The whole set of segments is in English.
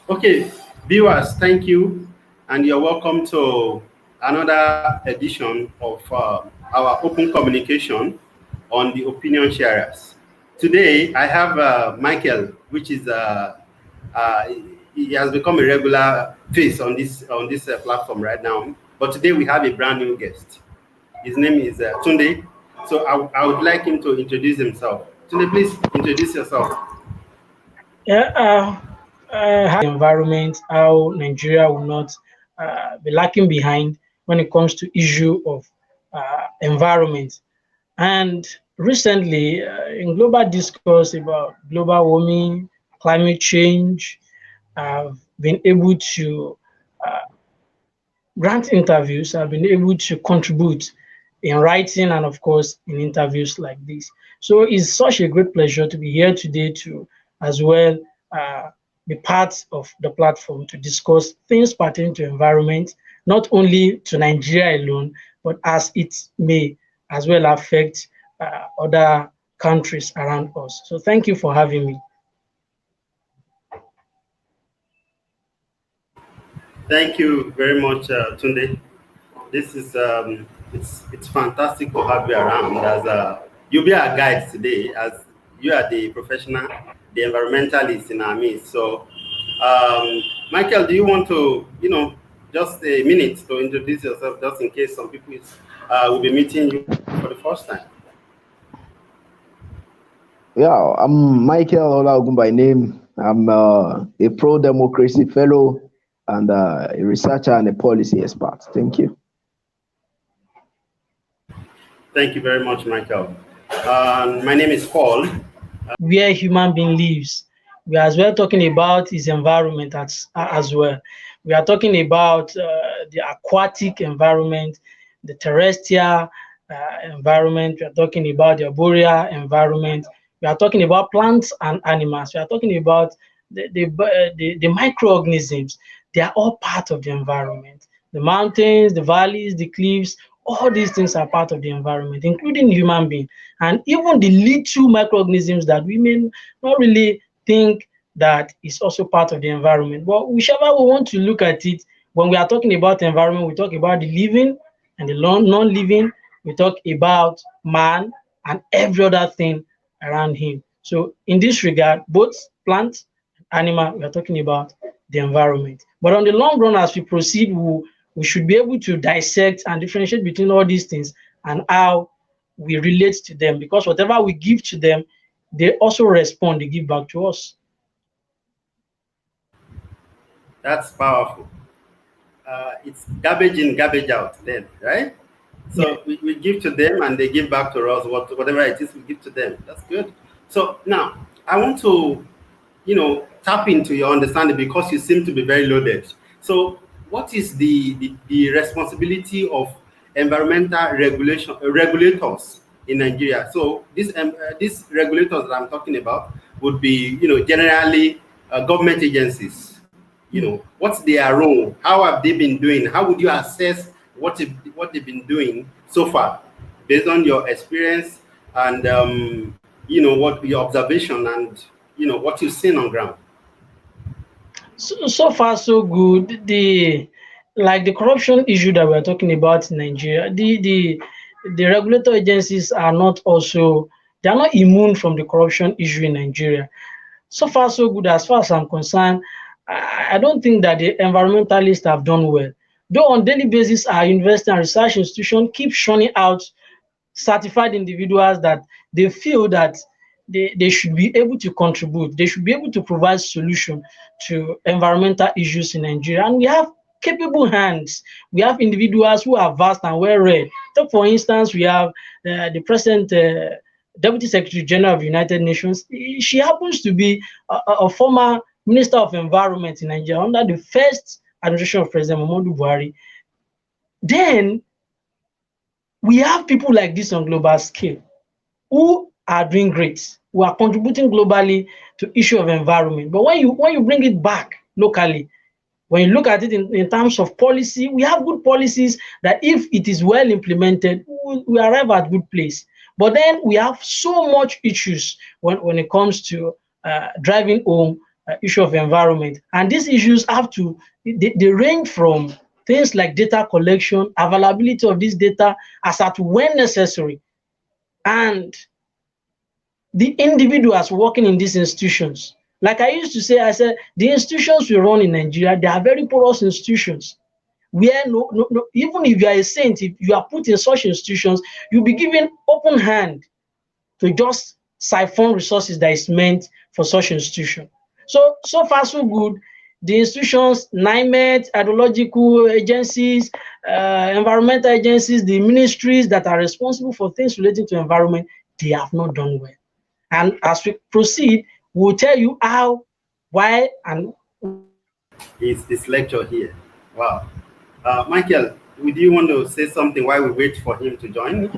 Okay, viewers, thank you, and you're welcome to another edition of our open communication on the opinion sharers. Today, I have Michael, which is uh, he has become a regular face on this platform right now. But today we have a brand new guest. His name is Tunde. So I would like him to introduce himself. Tunde, please introduce yourself. Yeah, how environment, how Nigeria will not be lacking behind when it comes to issue of environment. And recently, in global discourse about global warming, climate change, I've been able to grant interviews. I've been able to contribute in writing and, of course, in interviews like this. So it's such a great pleasure to be here today to as well uh, be part of the platform to discuss things pertaining to environment, not only to Nigeria alone, but as it may as well affect other countries around us. So thank you for having me. Thank you very much, Tunde. This is it's fantastic to have you around as you'll be our guide today as you are the professional, the environmentalist in our midst. So, Michael, do you want to just a minute to introduce yourself, just in case some people will be meeting you for the first time? Yeah, I'm Michael Olaogun by name. I'm a pro-democracy fellow and a researcher and a policy expert. Thank you. Thank you very much, Michael. My name is Paul. Where human being lives. We are as well talking about his environment as well. We are talking about the aquatic environment, the terrestrial environment. We are talking about the arboreal environment. We are talking about plants and animals. We are talking about the microorganisms. They are all part of the environment. The mountains, the valleys, the cliffs, all these things are part of the environment, including human being, and even the little microorganisms that we may not really think that is also part of the environment. But whichever we want to look at it, when we are talking about environment, we talk about the living and the non-living. We talk about man and every other thing around him. So in this regard, both plants and animal, we are talking about the environment. But on the long run, as we proceed, we should be able to dissect and differentiate between all these things and how we relate to them, because whatever we give to them, they also respond, they give back to us. That's powerful. It's garbage in, garbage out, then, right? Yeah. So we give to them and they give back to us whatever it is we give to them. That's good. So now I want to, tap into your understanding because you seem to be very loaded. So what is the responsibility of environmental regulators in Nigeria? So these regulators that I'm talking about would be, generally government agencies. What's their role? How have they been doing? How would you assess what they've been doing so far, based on your experience and what your observation and what you've seen on ground? So far so good. The corruption issue that we're talking about in Nigeria, the regulatory agencies are not also, they are not immune from the corruption issue in Nigeria. So far so good as far as I'm concerned. I don't think that the environmentalists have done well. Though on daily basis, our university and research institution keep churning out certified individuals that they feel that they should be able to contribute, they should be able to provide solution to environmental issues in Nigeria. And we have capable hands. We have individuals who are vast and well read. So for instance, we have the present Deputy Secretary General of the United Nations. She happens to be a former Minister of Environment in Nigeria under the first administration of President Muhammadu Buhari. Then we have people like this on global scale who are doing great, who are contributing globally to issue of environment. But when you bring it back locally, when you look at it in terms of policy, we have good policies that if it is well implemented, we arrive at good place. But then we have so much issues when it comes to driving home issue of environment. And these issues have to, they range from things like data collection, availability of this data as at when necessary, and the individuals working in these institutions. Like I used to say, I said, the institutions we run in Nigeria, they are very porous institutions where even if you are a saint, if you are put in such institutions, you'll be given open hand to just siphon resources that is meant for such institution. So far so good. The institutions, NIMET, hydrological agencies, environmental agencies, the ministries that are responsible for things relating to environment, they have not done well. And as we proceed, we'll tell you how, why, and Is this lecture here? Wow. Michael, would you want to say something while we wait for him to join?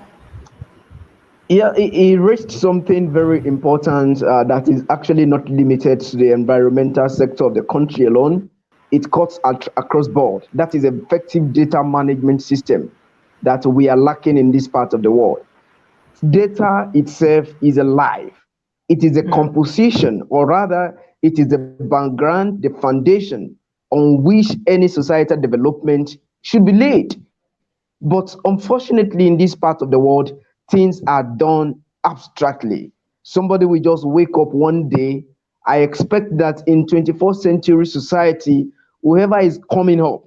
Yeah, he raised something very important that is actually not limited to the environmental sector of the country alone. It cuts across board. That is effective data management system that we are lacking in this part of the world. Data itself is alive. It is a composition, or rather, it is the background, the foundation on which any societal development should be laid. But unfortunately, in this part of the world, things are done abstractly. Somebody will just wake up one day. I expect that in 21st century society, whoever is coming up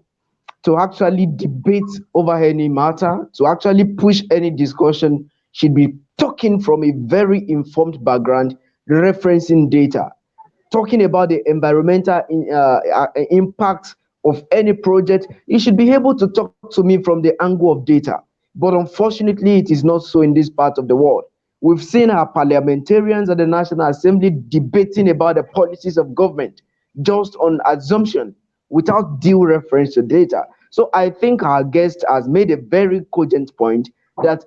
to actually debate over any matter, to actually push any discussion, should be talking from a very informed background, referencing data, talking about the environmental impact of any project. You should be able to talk to me from the angle of data. But unfortunately, it is not so in this part of the world. We've seen our parliamentarians at the National Assembly debating about the policies of government just on assumption without due reference to data. So I think our guest has made a very cogent point that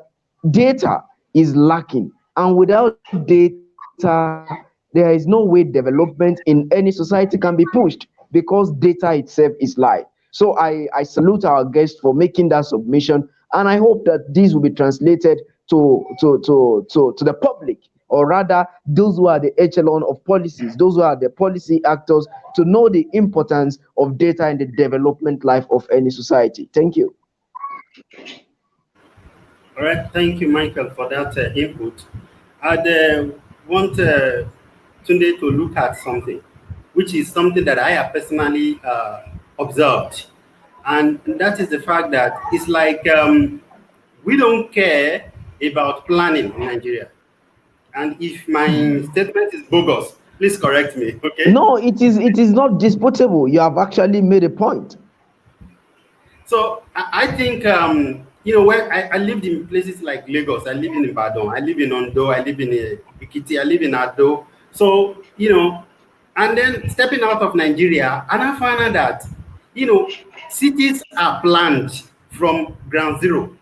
data is lacking. And without data, there is no way development in any society can be pushed because data itself is life. So I salute our guest for making that submission, and I hope that this will be translated to the public, or rather those who are the echelon of policies, those who are the policy actors, to know the importance of data in the development life of any society. Thank you. All right, thank you, Michael, for that input. I'd want Tunde to look at something, which is something that I have personally observed. And that is the fact that it's like we don't care about planning in Nigeria. And if my statement is bogus, please correct me, okay? No, it is not disputable. You have actually made a point. So I think where I lived in places like Lagos, I live in Ibadan, I live in Ondo, I live in Ikiti, I live in Ado. So and then stepping out of Nigeria, and I found out that cities are planned from ground zero.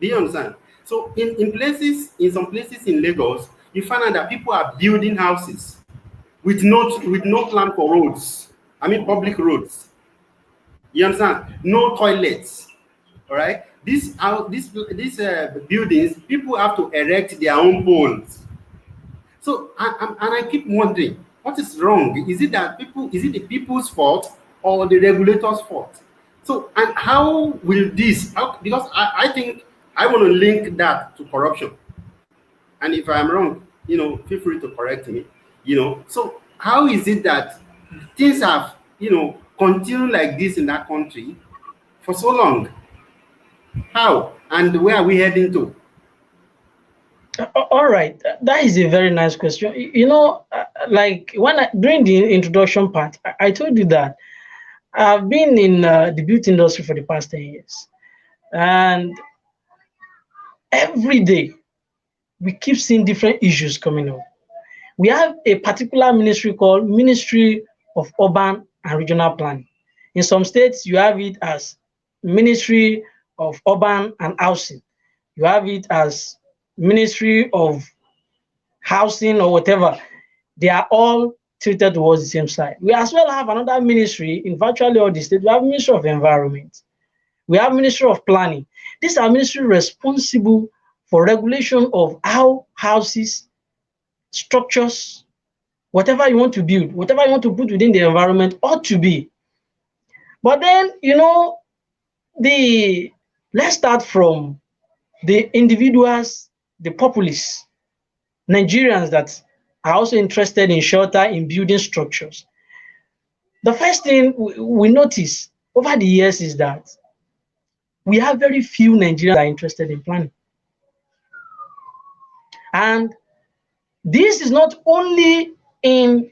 Do you understand? So in some places in Lagos, you find out that people are building houses with no plan for roads. I mean public roads. You understand? No toilets. All right. These buildings, people have to erect their own poles. So and I keep wondering, what is wrong? Is it that people? Is it the people's fault or the regulators' fault? So and how will this? Because I think I want to link that to corruption. And if I'm wrong, feel free to correct me. So how is it that things have continued like this in that country for so long? How and where are we heading to? all right, that is a very nice question. Like during the introduction part, I told you that I've been in the beauty industry for the past 10 years, and every day we keep seeing different issues coming up. We have a particular ministry called Ministry of Urban and Regional Planning. In some states, you have it as Ministry of Urban and Housing. You have it as Ministry of Housing or whatever. They are all tilted towards the same side. We as well have another ministry in virtually all the states. We have Ministry of Environment. We have Ministry of Planning. These are ministries responsible for regulation of how houses, structures, whatever you want to build, whatever you want to put within the environment ought to be. But then, let's start from the individuals, the populace, Nigerians that are also interested in shelter, in building structures. The first thing we notice over the years is that we have very few Nigerians that are interested in planning. And this is not only in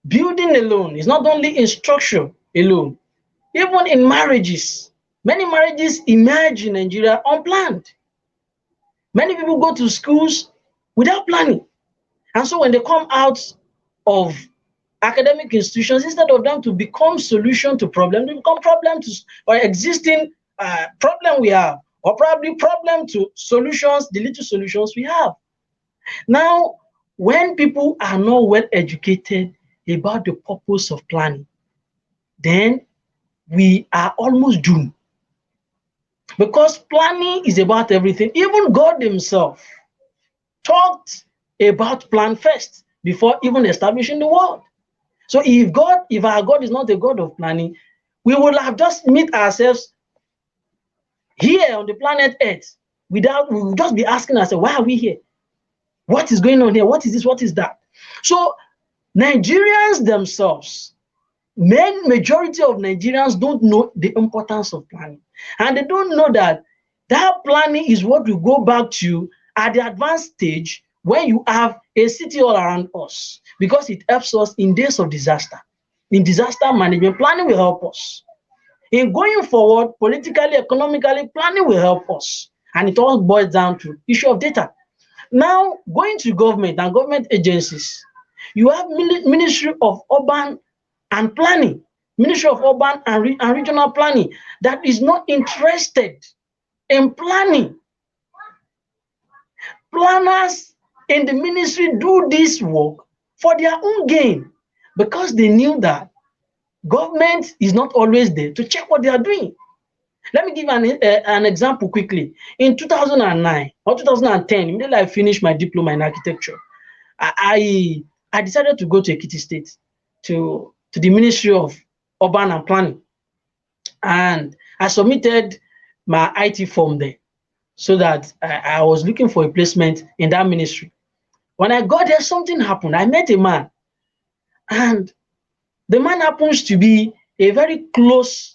building alone, it's not only in structure alone, even in marriages. Many marriages emerge in Nigeria unplanned. Many people go to schools without planning. And so when they come out of academic institutions, instead of them to become solution to problem, they become problem to or existing problem we have, or probably problem to solutions, the little solutions we have. Now, when people are not well educated about the purpose of planning, then we are almost doomed. Because planning is about everything. Even God himself talked about plan first before even establishing the world. So if our God is not a God of planning, we will have just meet ourselves here on the planet Earth we will just be asking ourselves, why are we here? What is going on here? What is this? What is that? So Nigerians themselves, majority of Nigerians don't know the importance of planning. And they don't know that planning is what we go back to at the advanced stage when you have a city all around us, because it helps us in days of disaster. In disaster management, planning will help us. In going forward, politically, economically, planning will help us. And it all boils down to issue of data. Now, going to government and government agencies, you have Ministry of Urban and Planning, Ministry of Urban and Regional Planning, that is not interested in planning. Planners in the ministry do this work for their own gain, because they knew that government is not always there to check what they are doing. Let me give an example quickly. In 2009 or 2010, immediately I finished my diploma in architecture, I decided to go to Ekiti State, to the Ministry of Urban and Planning. And I submitted my IT form there, so that I was looking for a placement in that ministry. When I got there, something happened. I met a man, and the man happens to be a very close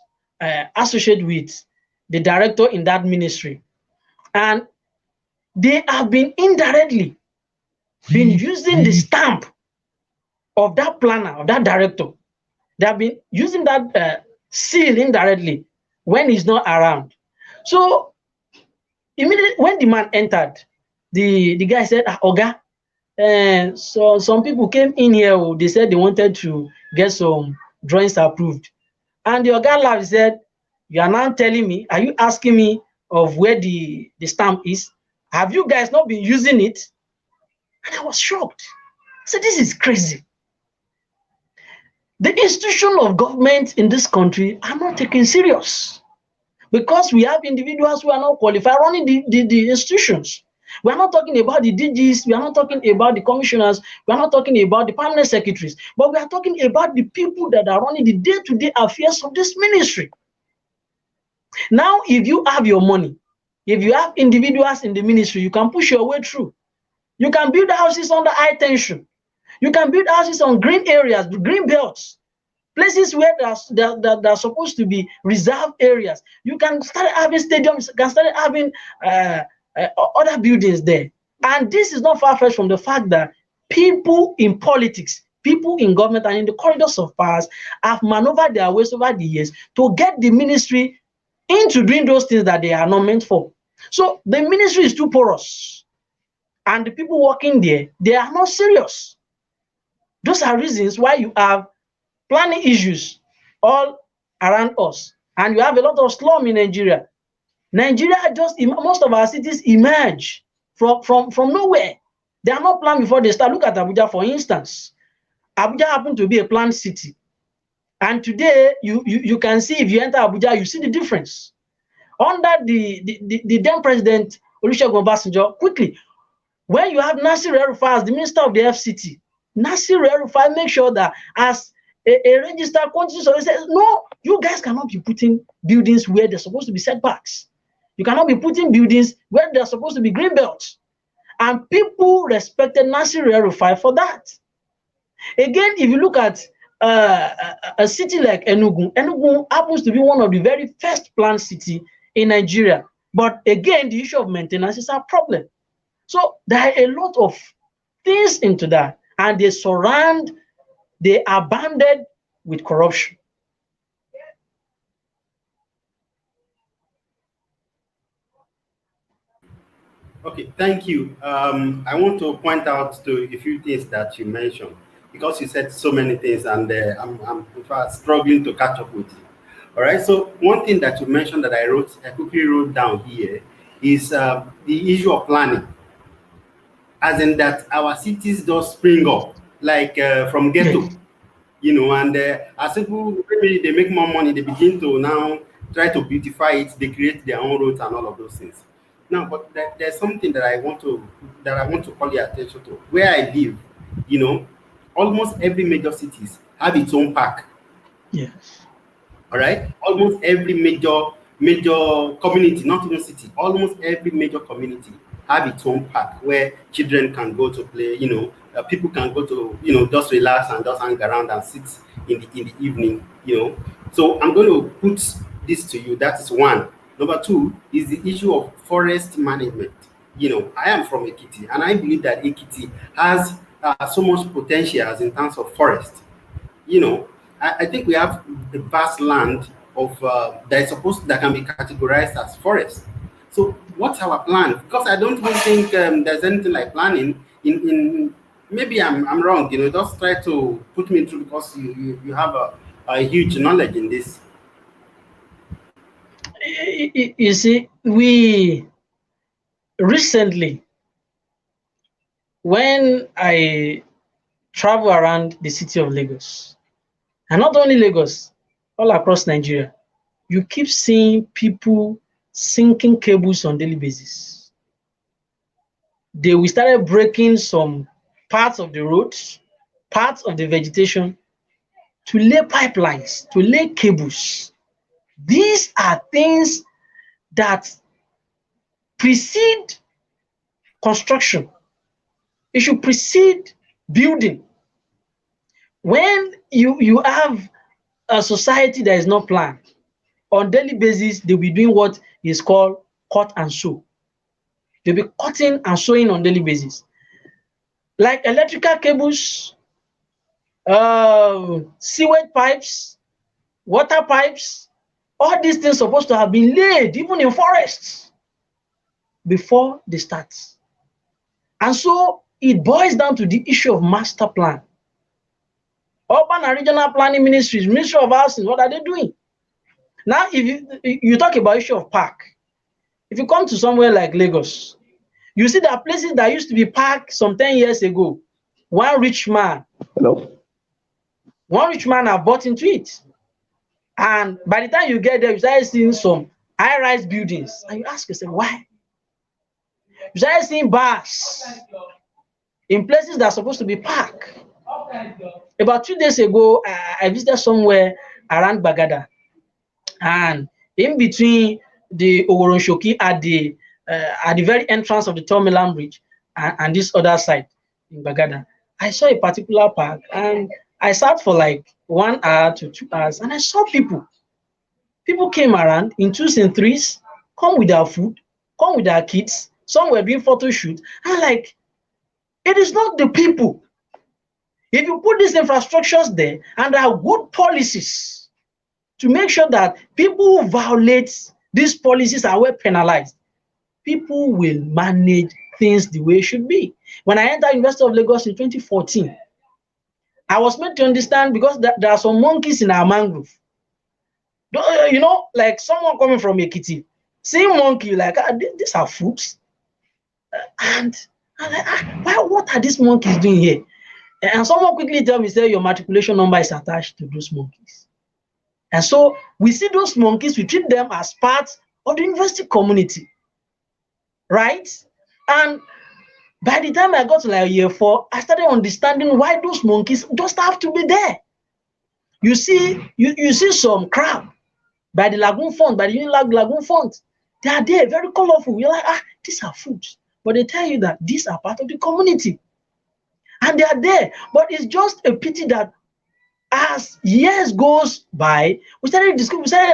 associate with the director in that ministry. And they have been indirectly using the stamp of that planner, of that director. They have been using that seal indirectly when he's not around. So immediately when the man entered, the guy said, Oga, so some people came in here, they said they wanted to get some drawings approved. And the Oga laughed, said, you are now telling me, are you asking me of where the stamp is? Have you guys not been using it? And I was shocked. I said, this is crazy. The institution of government in this country are not taken serious, because we have individuals who are not qualified running the institutions. We are not talking about the DGs, we are not talking about the commissioners, we are not talking about the permanent secretaries, but we are talking about the people that are running the day-to-day affairs of this ministry. Now, if you have your money, if you have individuals in the ministry, you can push your way through. You can build houses under high tension. You can build houses on green areas, green belts, places where there are supposed to be reserved areas. You can start having stadiums, you can start having other buildings there. And this is not far-fetched from the fact that people in politics, people in government and in the corridors of powers have maneuvered their ways over the years to get the ministry into doing those things that they are not meant for. So the ministry is too porous, and the people working there, they are not serious. Those are reasons why you have planning issues all around us, and you have a lot of slum in Nigeria. Most of our cities emerge from nowhere. They are not planned before they start. Look at Abuja, for instance. Abuja happened to be a planned city, and today you can see, if you enter Abuja, you see the difference. Under the then president Olusegun Obasanjo, quickly, when you have Nasir El-Rufai as the minister of the FCT, Nasir El-Rufai make sure that as a registered quantity surveyor says, no, you guys cannot be putting buildings where they're supposed to be setbacks. You cannot be putting buildings where they're supposed to be green belts. And people respected Nasir El-Rufai for that. Again, if you look at a city like Enugu, Enugu happens to be one of the very first planned city in Nigeria. But again, the issue of maintenance is a problem. So there are a lot of things into that, and they are banded with corruption. Okay, thank you. I want to point out to a few things that you mentioned because you said so many things, and I'm in fact struggling to catch up with you. All right. So one thing that you mentioned that I quickly wrote down here is the issue of planning, as in that our cities just spring up like from Yes. ghetto, and as people maybe they make more money, they begin to now try to beautify it. They create their own roads and all of those things. Now, but there's something that I want to call your attention to. Where I live, you know, almost every major cities have its own park. Yes. All right, almost every major community, not even city, almost every major community have its own park where children can go to play. People can go to just relax and just hang around and sit in the evening. So I'm going to put this to you. That is one. Number two is the issue of forest management. I am from Ekiti, and I believe that Ekiti has so much potential as in terms of forest. you know, I think we have a vast land of that can be categorized as forest. So what's our plan? Because I don't even think there's anything like planning in maybe I'm wrong. Just try to put me through because you have a huge knowledge in this. You see, we recently, when I travel around the city of Lagos, and not only Lagos, all across Nigeria, you keep seeing people sinking cables on daily basis. We started breaking some parts of the roads, parts of the vegetation to lay pipelines, to lay cables. These are things that precede construction. It should precede building. When you have a society that is not planned, on daily basis, they'll be doing what is called cut and sew. They'll be cutting and sewing on daily basis. Like electrical cables, sewage pipes, water pipes, all these things supposed to have been laid even in forests before they start. And so it boils down to the issue of master plan. Urban and regional planning ministries, Ministry of Housing, what are they doing? Now, if you talk about issue of park, if you come to somewhere like Lagos, you see there are places that used to be park some 10 years ago. One rich man Hello? have bought into it. And by the time you get there, you start seeing some high-rise buildings. And you ask yourself, why? You start seeing bars in places that are supposed to be park. About 2 days ago, I visited somewhere around Bagada. And in between the Oworonshoki at the very entrance of the Tomiland Bridge and this other side in Bagada, I saw a particular park, and I sat for like 1 hour to 2 hours, and I saw people. People came around in twos and threes, come with their food, come with their kids. Some were doing photo shoot. And like, it is not the people. If you put these infrastructures there and there are good policies to make sure that people who violate these policies are well penalized, people will manage things the way it should be. When I entered University of Lagos in 2014, I was made to understand because there are some monkeys in our mangrove. Like someone coming from Ekiti, seeing monkey, like, these are fruits. And I'm like, what are these monkeys doing here? And someone quickly tell me, say, your matriculation number is attached to those monkeys. And so we see those monkeys, we treat them as part of the university community, right? And By the time I got to like year 4, I started understanding why those monkeys just have to be there. You see some crab by the lagoon front, by the Unilag lagoon front. They are there, very colorful. You're like, these are foods. But they tell you that these are part of the community. And they are there. But it's just a pity that as years goes by, we started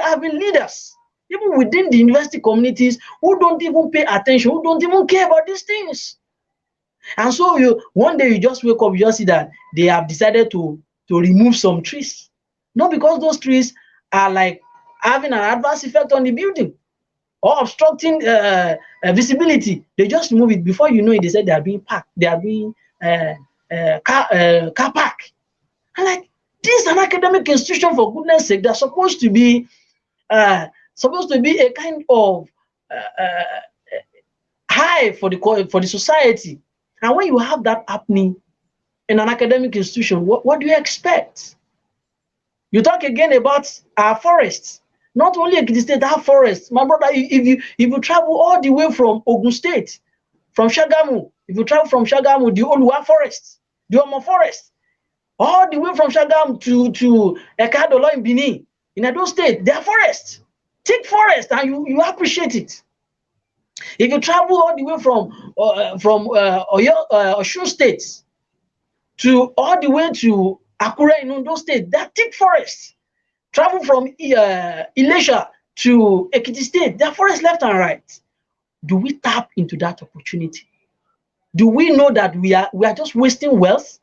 having leaders, even within the university communities, who don't even pay attention, who don't even care about these things. And so one day you just wake up, you just see that they have decided to remove some trees. Not because those trees are like having an adverse effect on the building or obstructing visibility. They just remove it. Before you know it, they said they are being parked. They are being car park. And like, this is an academic institution, for goodness sake. They're supposed to be a kind of high for the society. And when you have that happening in an academic institution, what do you expect? You talk again about our forests. Not only Ekiti State have forests. My brother, if you travel all the way from Ogun State, from Shagamu, if you travel from Shagamu, the Oluwa forest, the Omo forest, all the way from Shagamu to Ekadolo in Benin, in Edo State, they are forests. Thick forest, and you appreciate it. If you travel all the way from Osun State to all the way to Akure in Ondo State, that thick forest. Travel from Ilesha to Ekiti State, there are forests left and right. Do we tap into that opportunity? Do we know that we are just wasting wealth?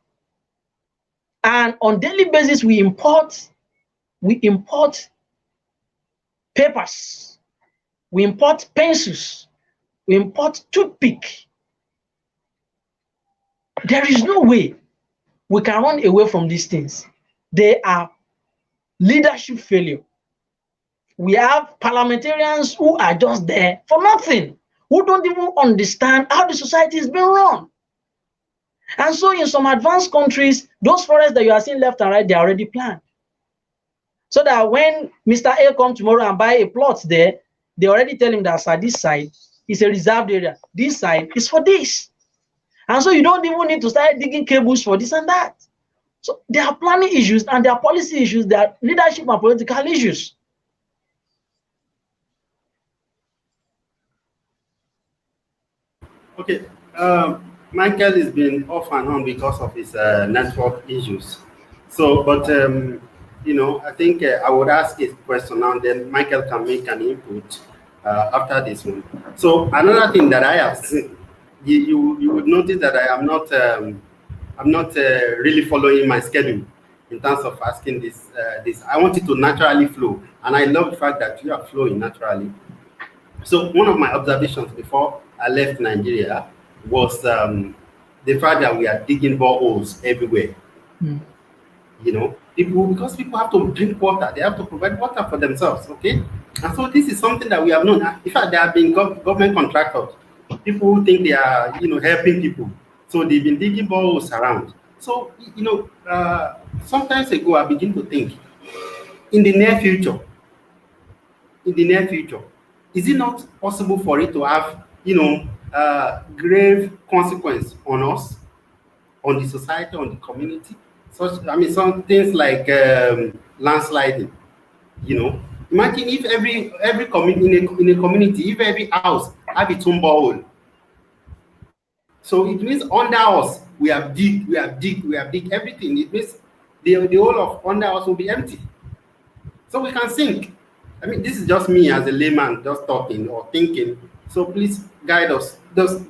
And on daily basis, we import papers, we import pencils, we import toothpick. There is no way we can run away from these things. They are leadership failure. We have parliamentarians who are just there for nothing, who don't even understand how the society is being run. And so in some advanced countries, those forests that you are seeing left and right, they are already planned. So that when Mr. A comes tomorrow and buy a plot there, they already tell him that, sir, this side is a reserved area. This side is for this. And so you don't even need to start digging cables for this and that. So there are planning issues and there are policy issues, there are leadership and political issues. Okay, Michael has been off and on because of his network issues. So, but I think I would ask a question now, then Michael can make an input after this one. So, another thing that I have seen, you would notice that I'm not really following my schedule in terms of asking this. I want it to naturally flow, and I love the fact that you are flowing naturally. So one of my observations before I left Nigeria was the fact that we are digging boreholes everywhere. Because people have to drink water, they have to provide water for themselves. Okay, and so this is something that we have known. In fact, there have been government contractors, people who think they are helping people, so they've been digging boreholes around. So sometimes ago I begin to think, in the near future, is it not possible for it to have, grave consequence on us, on the society, on the community? Some things like landsliding. Imagine if every community in a community, if every house have its own borehole. So it means under us we have dig everything. It means the whole of under us will be empty. So we can sink. This is just me as a layman just talking or thinking. So please guide us. Is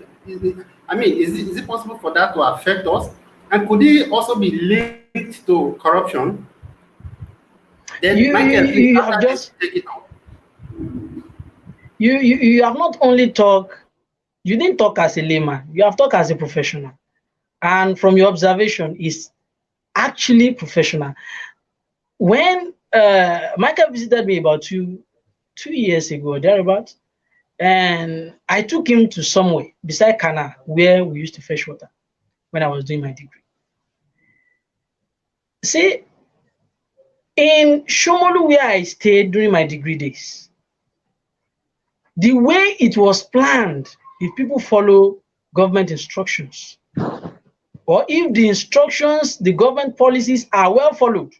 it possible for that to affect us? And could it also be linked to corruption? Then Michael, please, you have just take it out. You have not only talked, you didn't talk as a layman, you have talked as a professional. And from your observation, is actually professional. When Michael visited me about two years ago, thereabout, and I took him to somewhere beside Kana where we used to fetch water when I was doing my degree. See, in Shomolu where I stayed during my degree days, the way it was planned, if people follow government instructions, or if the instructions, the government policies are well followed,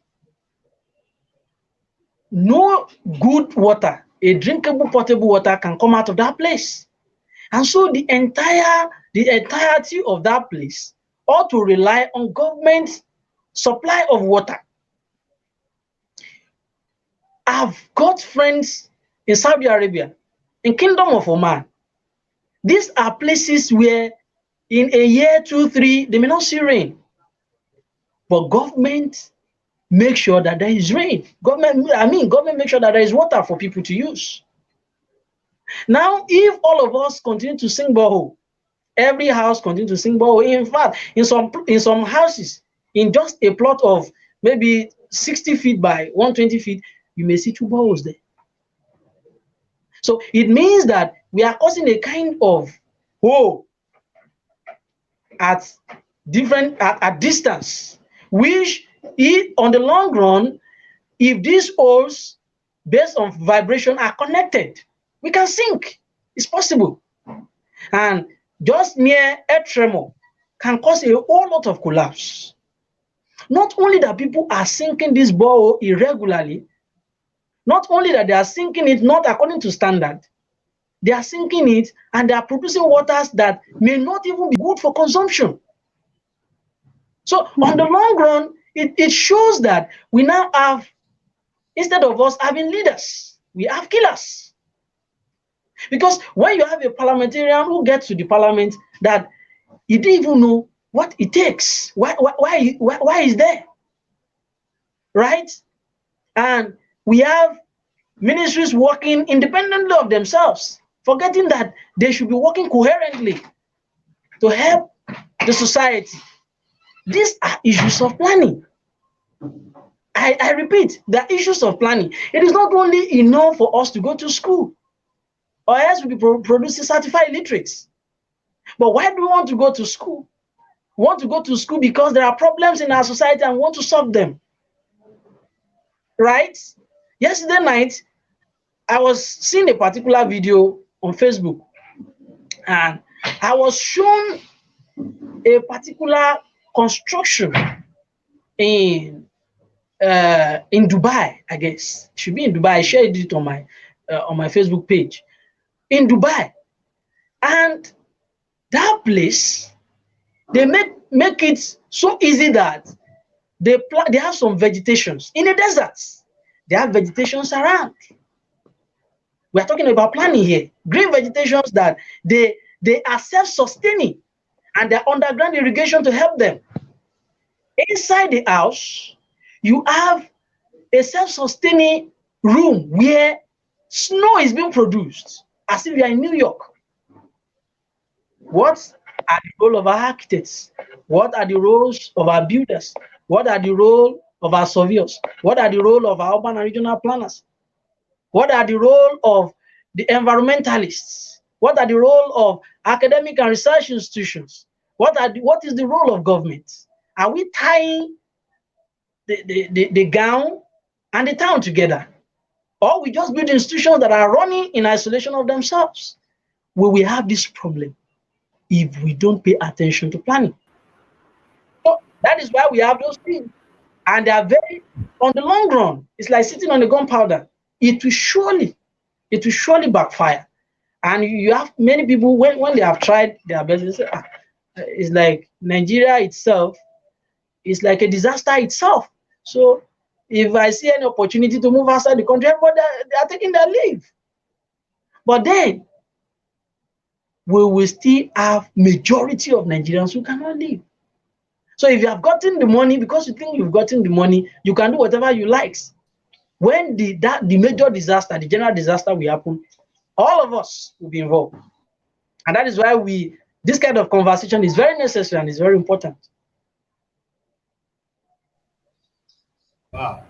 no good water, a drinkable potable water, can come out of that place. And so the entirety of that place ought to rely on government supply of water. I've got friends in Saudi Arabia, in Kingdom of Oman. These are places where in a year, 2, 3, they may not see rain. But government make sure that there is rain. Government make sure that there is water for people to use. Now, if all of us continue to sing borehole, every house continue to sing borehole. In fact, in some houses, in just a plot of maybe 60 feet by 120 feet, you may see 2 boreholes there. So it means that we are causing a kind of hole at distance, which on the long run, if these holes based on vibration are connected, we can sink. It's possible. And just mere earth tremor can cause a whole lot of collapse. Not only that people are sinking this borehole irregularly, not only that they are sinking it not according to standard, they are sinking it and they are producing waters that may not even be good for consumption. So on the long run, it shows that we now have, instead of us having leaders, we have killers. Because when you have a parliamentarian who gets to the parliament that he didn't even know what it takes, why is there, right? And we have ministries working independently of themselves, forgetting that they should be working coherently to help the society. These are issues of planning. I repeat, the issues of planning. It is not only enough for us to go to school, or else we'll be producing certified illiterates. But why do we want to go to school? We want to go to school because there are problems in our society and we want to solve them. Right? Yesterday night, I was seeing a particular video on Facebook, and I was shown a particular construction in Dubai, I guess. It should be in Dubai. I shared it on my Facebook page. In Dubai. And that place, they make it so easy that they have some vegetations in the deserts. They have vegetations around. We are talking about planning here. Green vegetations that they are self-sustaining, and they're underground irrigation to help them. Inside the house, you have a self-sustaining room where snow is being produced, as if you are in New York. What are the role of our architects? What are the roles of our builders? What are the role of our surveyors? What are the role of our urban and regional planners? What are the role of the environmentalists? What are the role of academic and research institutions? What is the role of government? Are we tying the gown and the town together? Or we just build institutions that are running in isolation of themselves? We will have this problem if we don't pay attention to planning. So that is why we have those things. And they are very, on the long run, it's like sitting on the gunpowder. It will surely backfire. And you have many people, when they have tried their best, they say, it's like Nigeria itself is like a disaster itself. So if I see any opportunity to move outside the country, everybody, they are taking their leave. But then we will still have majority of Nigerians who cannot leave. So if you have gotten the money, because you think you've gotten the money, you can do whatever you like. When the major disaster, the general disaster will happen, all of us will be involved. And that is why this kind of conversation is very necessary and is very important. Wow.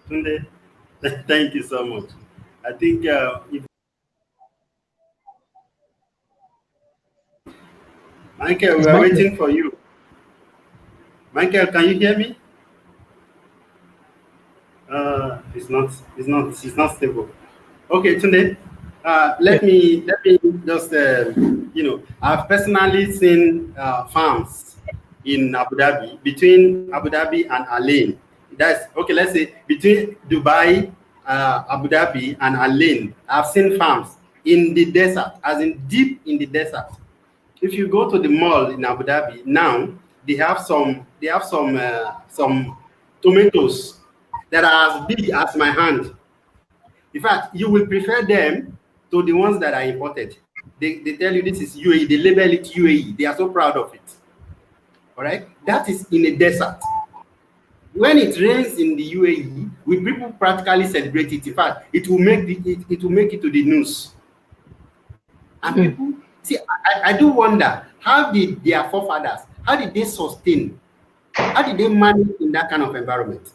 Tunde, thank you so much. I think Michael, we are waiting for you. Michael, can you hear me? It's not stable. Okay, Tunde. Let me just I've personally seen farms in Abu Dhabi, between Abu Dhabi and Alain. That's okay. Let's say between Dubai, Abu Dhabi, and Alain. I've seen farms in the desert, as in deep in the desert. If you go to the mall in Abu Dhabi now, they have some tomatoes that are as big as my hand. In fact, you will prefer them to the ones that are imported. They tell you this is UAE. They label it UAE. They are so proud of it. All right, that is in a desert. When it rains in the UAE, we people practically celebrate it. In fact, it will make it to the news. And people see, I do wonder, how did their forefathers, how did they sustain, how did they manage in that kind of environment?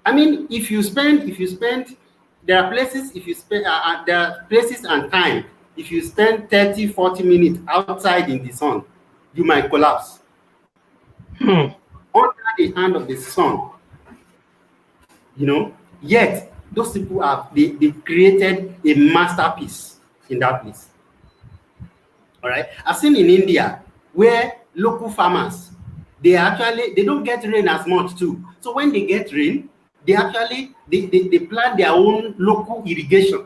I mean, if you spend, there are places, if you spend, there are places and time, if you spend 30, 40 minutes outside in the sun, you might collapse. Under the hand of the sun. Yet, those people they've created a masterpiece in that place. All right. I've seen in India where local farmers, they don't get rain as much too. So when they get rain, they plant their own local irrigation.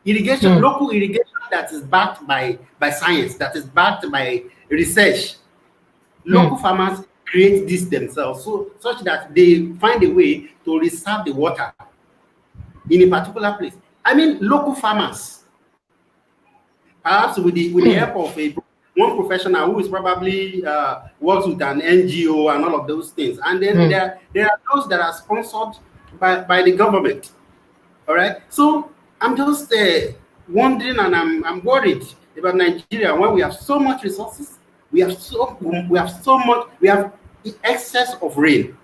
Local irrigation that is backed by science, that is backed by research. Local farmers create this themselves, such that they find a way to reserve the water in a particular place. I mean, local farmers, perhaps with the help of one professional who is probably works with an NGO and all of those things. And then there are those that are sponsored by the government. All right. So I'm just wondering, and I'm worried about Nigeria when we have so much resources, we have excess of rain.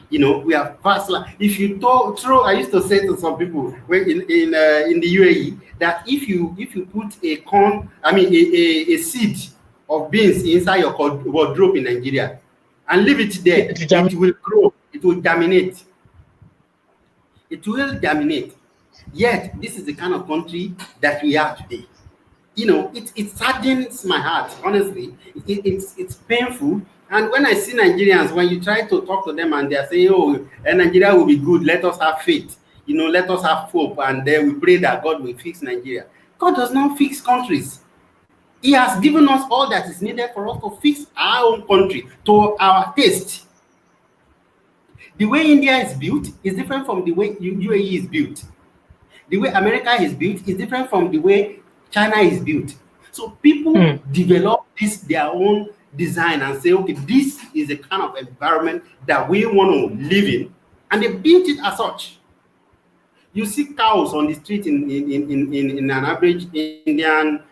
We have vast land. If you throw, I used to say to some people when in the UAE that if you put a seed of beans inside your wardrobe in Nigeria and leave it there, it will grow, it will germinate. It will germinate. Yet this is the kind of country that we are today. It saddens my heart, honestly. It's painful. And when I see Nigerians, when you try to talk to them and they're saying, oh, Nigeria will be good, let us have faith, let us have hope, and then we pray that God will fix Nigeria. God does not fix countries. He has given us all that is needed for us to fix our own country to our taste. The way India is built is different from the way UAE is built. The way America is built is different from the way China is built. So people develop their own design and say, okay, this is the kind of environment that we want to live in, and they built it as such. You see cows on the street in an average Indian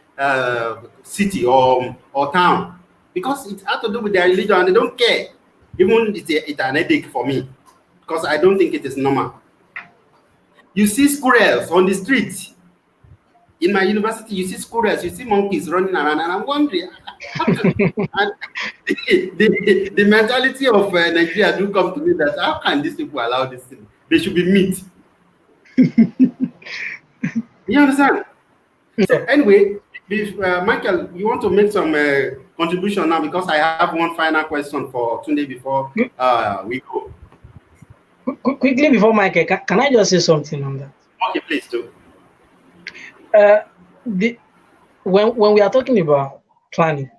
city or town, because it has to do with their religion and they don't care. Even it's an headache for me because I don't think it is normal. You see squirrels on the street. In my university, you see squirrels, you see monkeys running around, and I'm wondering, and the mentality of Nigeria do come to me that how can these people allow this thing? They should be meat. You understand? So anyway, if, Michael, you want to make some contribution now, because I have one final question for Tunde before we go. Quickly before Michael, can I just say something on that? Okay, please do. When we are talking about planning,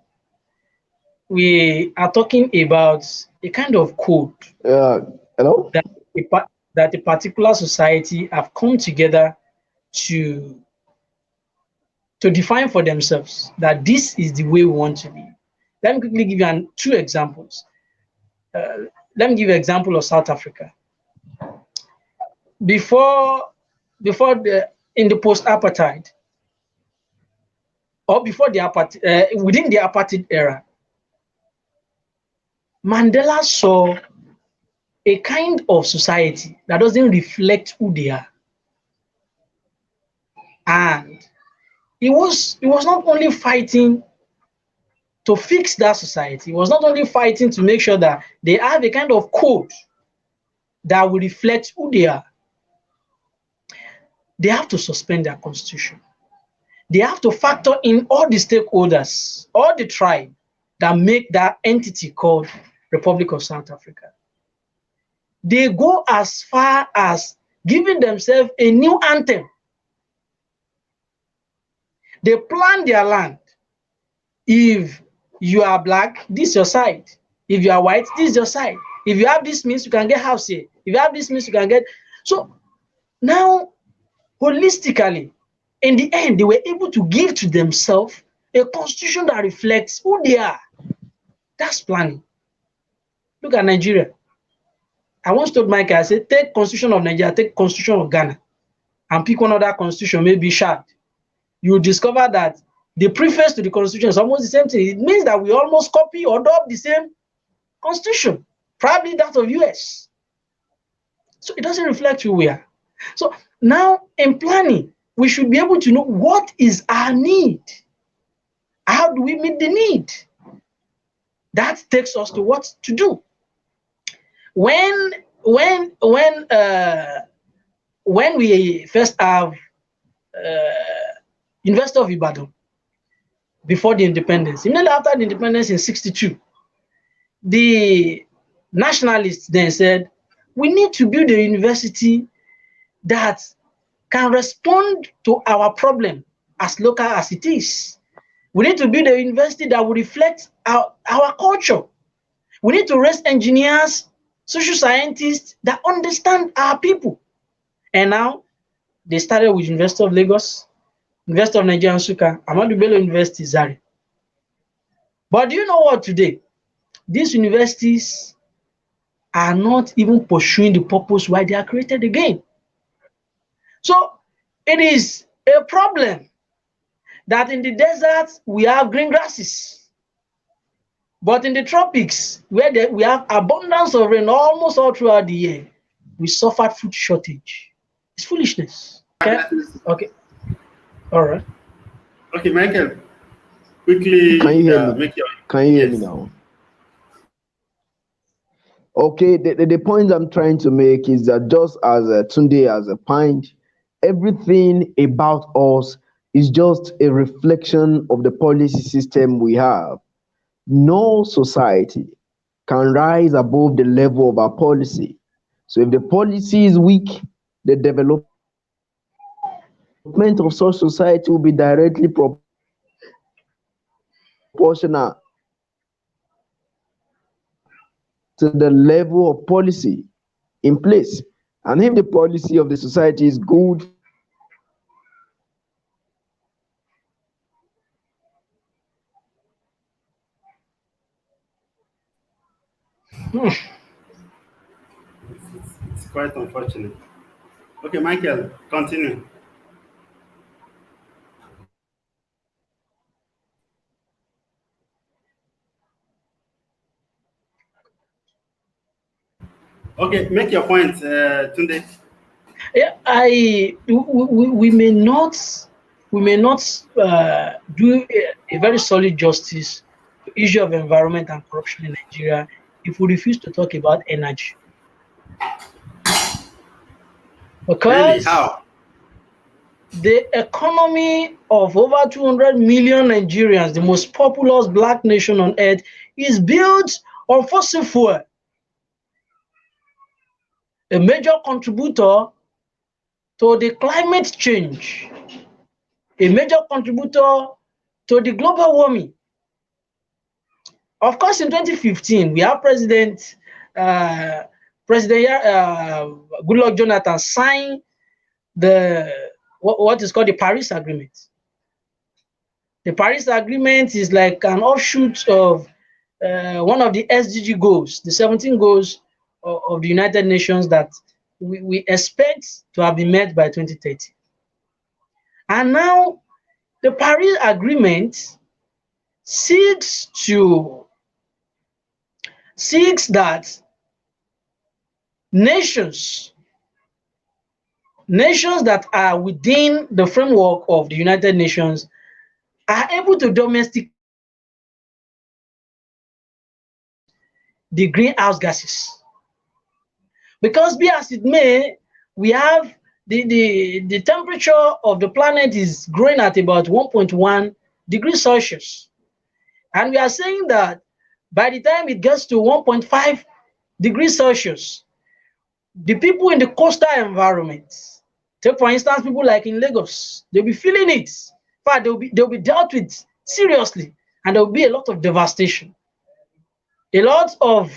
we are talking about a kind of code hello? that a particular society have come together to define for themselves that this is the way we want to be. Let me quickly give you two examples. Let me give you an example of South Africa. In the post-apartheid, or before the apartheid, within the apartheid era, Mandela saw a kind of society that doesn't reflect who they are, and he was not only fighting to fix that society, he was not only fighting to make sure that they have a kind of code that will reflect who they are. they have to suspend their constitution. They have to factor in all the stakeholders, all the tribe that make that entity called Republic of South Africa. They go as far as giving themselves a new anthem. They plan their land. If you are black, this is your side. If you are white, this is your side. If you have this means, you can get house here. If you have this means, you can get. So now, holistically, in the end, they were able to give to themselves a constitution that reflects who they are. That's planning. Look at Nigeria. I once told Mike, I said, take constitution of Nigeria, take constitution of Ghana, and pick one other constitution, maybe Chad. You will discover that the preface to the constitution is almost the same thing. It means that we almost copy or adopt the same constitution, probably that of US. So it doesn't reflect who we are. So now in planning, we should be able to know what is our need. How do we meet the need? That takes us to what to do. When we first have University of Ibadan before the independence, immediately after the independence in 62, the nationalists then said, we need to build a university that can respond to our problem as local as it is. We need to build a university that will reflect our culture. We need to raise engineers, social scientists that understand our people. And now they started with University of Lagos, University of Nigeria Nsukka, Ahmadu Bello University, Zaria. But do you know what today? These universities are not even pursuing the purpose why they are created again. So it is a problem that in the desert we have green grasses, but in the tropics where we have abundance of rain almost all throughout the year, we suffered food shortage. It's foolishness. Okay. Okay. All right. Okay, Michael. Quickly, can you hear me? make your. Can you hear me Yes. now? Okay, the point I'm trying to make is that just as Tunde has a point, everything about us is just a reflection of the policy system we have. No society can rise above the level of our policy. So if the policy is weak, the development of such society will be directly proportional to the level of policy in place. And if the policy of the society is good, It's quite unfortunate. Okay, Michael, continue. Okay, make your point, Tunde. Yeah, we may not do a very solid justice to issue of environment and corruption in Nigeria if we refuse to talk about energy. Really? Because How? the economy of over 200 million Nigerians, the most populous black nation on earth, is built on fossil fuel. A major contributor to the climate change, a major contributor to the global warming. Of course, in 2015, we have President Goodluck Jonathan signed what is called the Paris Agreement. The Paris Agreement is like an offshoot of one of the SDG goals, the 17 goals of the United Nations that we expect to have been met by 2030. And now the Paris Agreement seeks that nations that are within the framework of the United Nations are able to domesticate the greenhouse gases. Because be as it may, we have the temperature of the planet is growing at about 1.1 degrees Celsius. And we are saying that by the time it gets to 1.5 degrees Celsius, the people in the coastal environments, take for instance people like in Lagos, they'll be feeling it. In fact, they'll be dealt with seriously, and there will be a lot of devastation. A lot of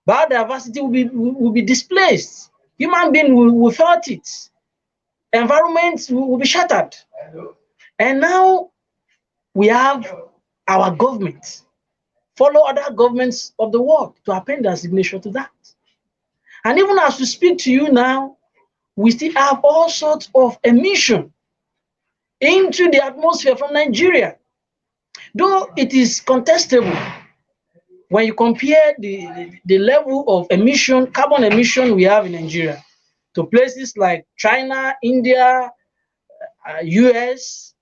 biodiversity will be displaced. Human beings will felt it. Environments will be shattered. And now we have our government follow other governments of the world to append their signature to that. And even as we speak to you now, we still have all sorts of emission into the atmosphere from Nigeria. Though it is contestable when you compare the level of emission, carbon emission we have in Nigeria to places like China, India, US,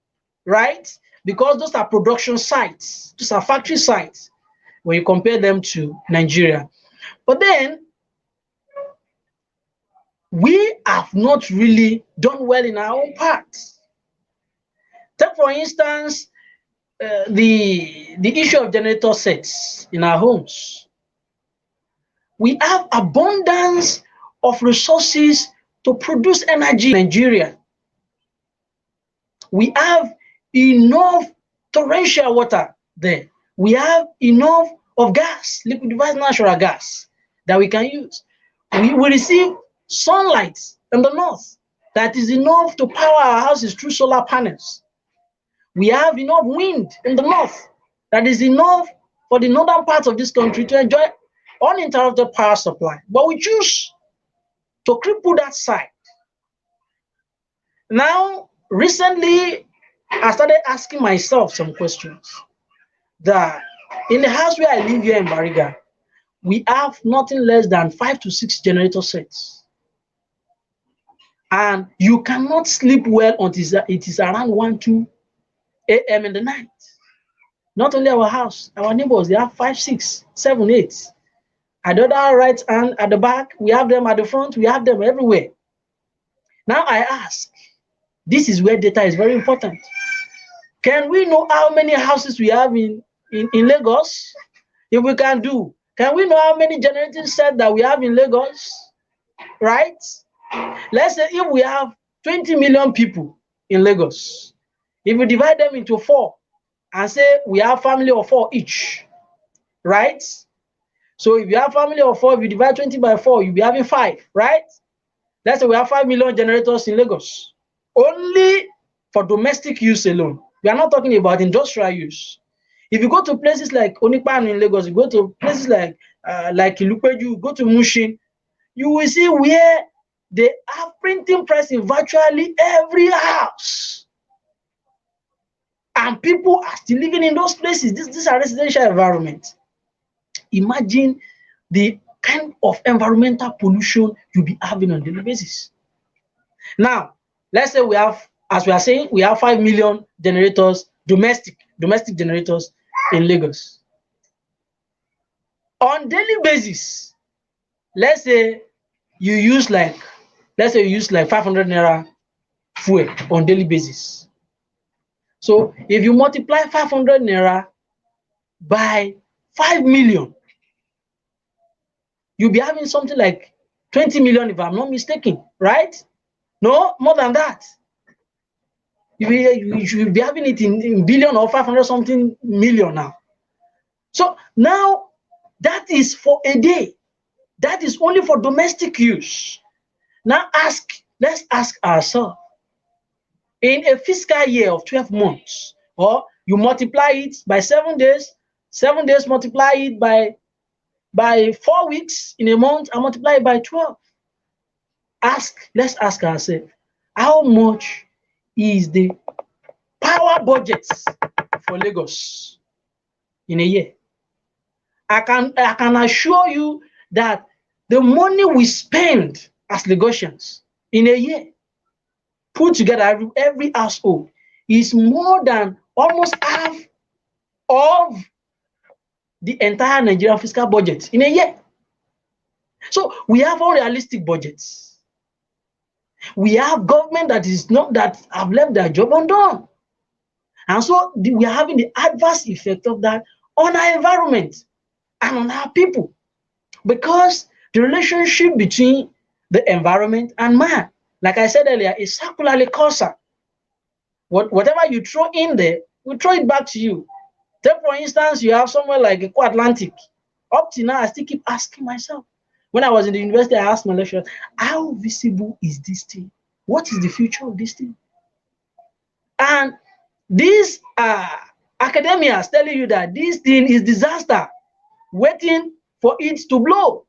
right? Because those are production sites, those are factory sites when you compare them to Nigeria. But then we have not really done well in our own part. Take for instance the issue of generator sets in our homes. We have abundance of resources to produce energy in Nigeria. We have enough torrential water there. We have enough of gas, liquefied natural gas that we can use. We receive sunlight in the north that is enough to power our houses through solar panels. We have enough wind in the north that is enough for the northern parts of this country to enjoy uninterrupted power supply. But we choose to cripple that side. Now, recently, I started asking myself some questions. That in the house where I live here in Bariga, we have nothing less than 5 to 6 generator sets. And you cannot sleep well until it is around 1, 2 a.m. in the night. Not only our house, our neighbors, they have 5, 6, 7, 8. At the other right hand, at the back, we have them at the front, we have them everywhere. Now I ask, this is where data is very important. Can we know how many houses we have in Lagos? If we can we know how many generating sets that we have in Lagos? Right? Let's say if we have 20 million people in Lagos, if we divide them into 4 and say we have family of 4 each, right? So if you have family of 4, if you divide 20 by 4, you'll be having 5, right? Let's say we have 5 million generators in Lagos, only for domestic use alone. We are not talking about industrial use. If you go to places like Onipan in Lagos, you go to places like Ilupeju, go to Mushin, you will see where they have printing press in virtually every house. And people are still living in those places. These are residential environments. Imagine the kind of environmental pollution you'll be having on a daily basis. Now, let's say we have, as we are saying, we have 5 million generators, domestic generators in Lagos. On daily basis, let's say you use like 500 naira fuel on daily basis. So if you multiply 500 naira by 5 million, you'll be having something like 20 million, if I'm not mistaken, right? No, more than that. You should be having it in billion or 500 something million now. So now that is for a day. That is only for domestic use. Now let's ask ourselves, in a fiscal year of 12 months, or you multiply it by 7 days, 7 days multiply it by 4 weeks in a month, and multiply it by 12. Let's ask ourselves, how much is the power budget for Lagos in a year? I can assure you that the money we spend as Lagosians in a year, put together every household, is more than almost half of the entire Nigerian fiscal budget in a year. So we have unrealistic budgets. We have government that is not that have left their job undone. And so we are having the adverse effect of that on our environment and on our people. Because the relationship between the environment and man, like I said earlier, is circularly causal. Whatever you throw in there, will throw it back to you. Take, for instance, you have somewhere like Eco Atlantic. Up to now, I still keep asking myself. When I was in the university, I asked my lecturer, how visible is this thing? What is the future of this thing? And these academians telling you that this thing is disaster, waiting for it to blow.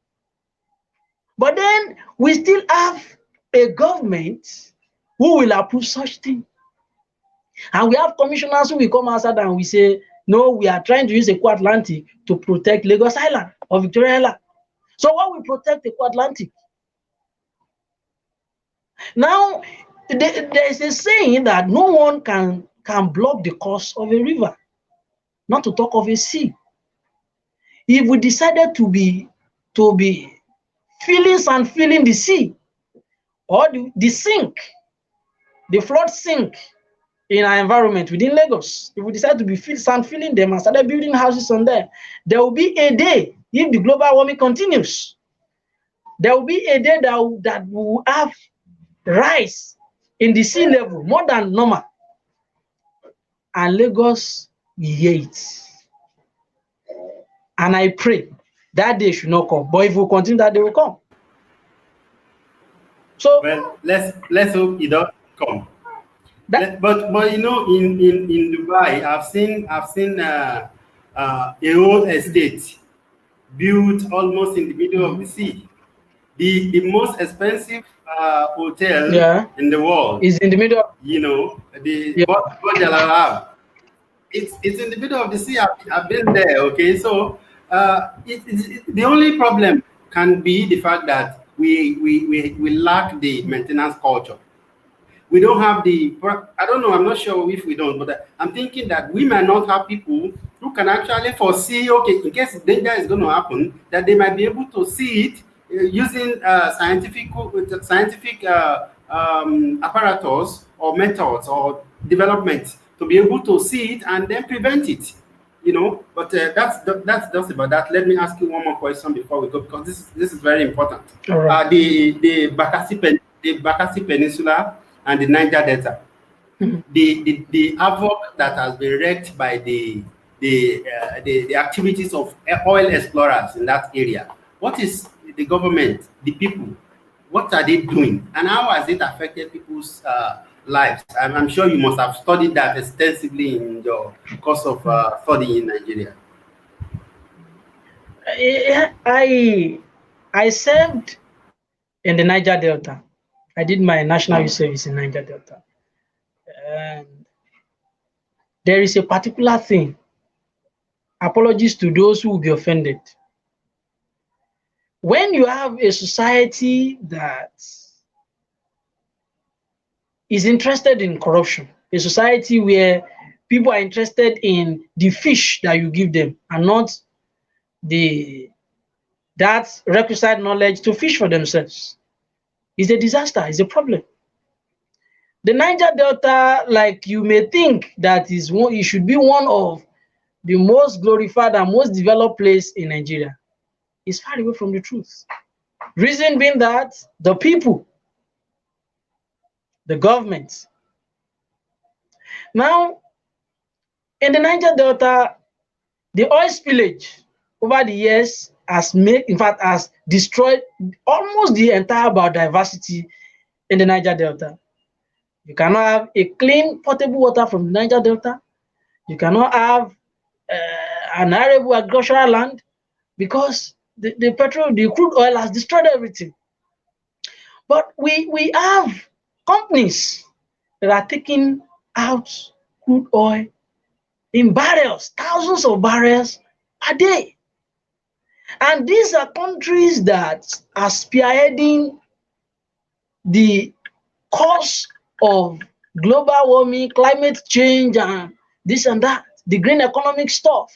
But then we still have a government who will approve such thing. And we have commissioners who will come outside and we say, no, we are trying to use Eco Atlantic to protect Lagos Island or Victoria Island. So why we protect Eco Atlantic? Now, there is a saying that no one can block the course of a river, not to talk of a sea. If we decided to be feeling and feeling the sea or the sink, the flood sink in our environment within Lagos, if we decide to be feeling them and started building houses on them, there will be a day, if the global warming continues, there will be a day that we will have rise in the sea level more than normal, and Lagos will hear it. And I pray that day should not come, but if we continue, that day will come. So well, let's hope it doesn't come. But you know, in Dubai, I've seen a whole estate built almost in the middle of the sea. The most expensive hotel in the world is in the middle. You know, the Burj Al Arab. It's in the middle of the sea. I've been there. Okay, so the only problem can be the fact that we lack the maintenance culture. We don't have I don't know, I'm not sure if we don't, but I'm thinking that we might not have people who can actually foresee, okay, in case danger is going to happen, that they might be able to see it using scientific apparatus or methods or development to be able to see it and then prevent it. You know, but that's just about that. Let me ask you one more question before we go, because this is very important. All right. The Bakassi Peninsula and the Niger Delta, the havoc that has been wreaked by the activities of oil explorers in that area. What is the government, the people, what are they doing, and how has it affected people's lives? I'm sure you must have studied that extensively in your course of study in Nigeria. I served in the Niger Delta. I did my national youth service in Niger Delta. And there is a particular thing. Apologies to those who will be offended. When you have a society that is interested in corruption, a society where people are interested in the fish that you give them and not that requisite knowledge to fish for themselves, is a disaster, is a problem. The Niger Delta, like you may think that it should be one of the most glorified and most developed place in Nigeria, is far away from the truth. Reason being that the people, the government. Now, in the Niger Delta, the oil spillage over the years has destroyed almost the entire biodiversity in the Niger Delta. You cannot have a clean, potable water from the Niger Delta. You cannot have an arable agricultural land because the crude oil has destroyed everything. But we have companies that are taking out crude oil in barrels, thousands of barrels a day. And these are countries that are spearheading the cause of global warming, climate change, and this and that, the green economic stuff.